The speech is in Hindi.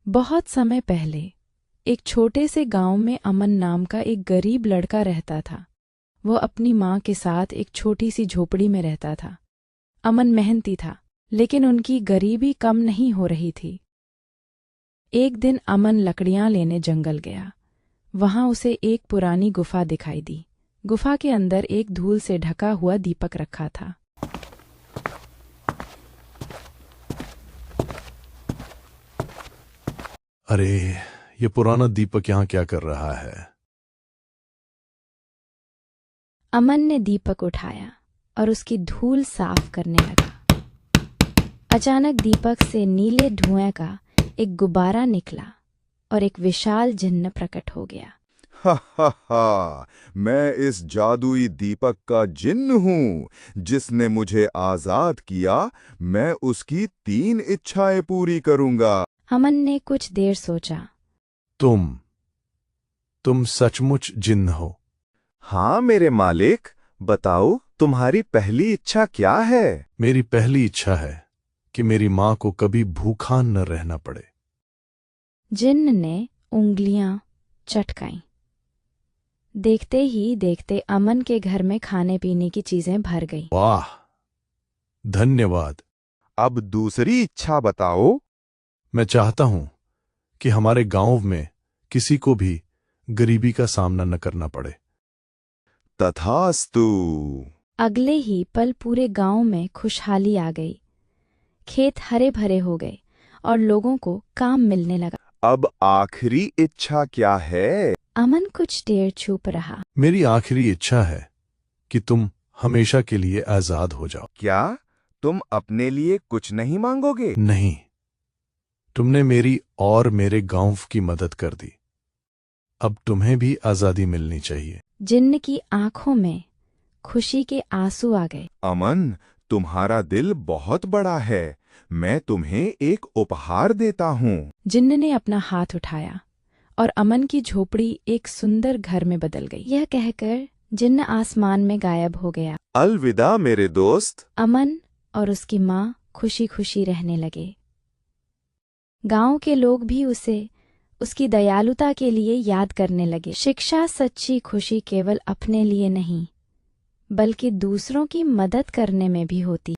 बहुत समय पहले एक छोटे से गांव में अमन नाम का एक गरीब लड़का रहता था। वह अपनी माँ के साथ एक छोटी सी झोपड़ी में रहता था। अमन मेहनती था, लेकिन उनकी गरीबी कम नहीं हो रही थी। एक दिन अमन लकड़ियां लेने जंगल गया। वहां उसे एक पुरानी गुफा दिखाई दी। गुफा के अंदर एक धूल से ढका हुआ दीपक रखा था। अरे, ये पुराना दीपक यहाँ क्या कर रहा है? अमन ने दीपक उठाया और उसकी धूल साफ करने लगा। अचानक दीपक से नीले धुएं का एक गुब्बारा निकला और एक विशाल जिन्न प्रकट हो गया। हा हा हा, मैं इस जादुई दीपक का जिन्न हूँ जिसने मुझे आजाद किया। मैं उसकी 3 इच्छाएं पूरी करूंगा। अमन ने कुछ देर सोचा। तुम सचमुच जिन्न हो? हाँ मेरे मालिक, बताओ तुम्हारी पहली इच्छा क्या है? मेरी पहली इच्छा है कि मेरी माँ को कभी भूखा न रहना पड़े। जिन्न ने उंगलियां चटकाईं। देखते ही देखते अमन के घर में खाने पीने की चीजें भर गईं। वाह, धन्यवाद। अब दूसरी इच्छा बताओ। मैं चाहता हूं कि हमारे गांव में किसी को भी गरीबी का सामना न करना पड़े। तथास्तु। अगले ही पल पूरे गांव में खुशहाली आ गई। खेत हरे भरे हो गए और लोगों को काम मिलने लगा। अब आखिरी इच्छा क्या है? अमन कुछ देर चुप रहा। मेरी आखिरी इच्छा है कि तुम हमेशा के लिए आजाद हो जाओ। क्या तुम अपने लिए कुछ नहीं मांगोगे? नहीं, तुमने मेरी और मेरे गांव की मदद कर दी। अब तुम्हें भी आजादी मिलनी चाहिए। जिन्न की आंखों में खुशी के आंसू आ गए। अमन, तुम्हारा दिल बहुत बड़ा है। मैं तुम्हें एक उपहार देता हूँ। जिन्न ने अपना हाथ उठाया और अमन की झोपड़ी एक सुंदर घर में बदल गई। यह कहकर जिन्न आसमान में गायब हो गया। अलविदा मेरे दोस्त। अमन और उसकी माँ खुशी खुशी रहने लगे। गांव के लोग भी उसे उसकी दयालुता के लिए याद करने लगे। शिक्षा सच्ची खुशी केवल अपने लिए नहीं, बल्कि दूसरों की मदद करने में भी होती।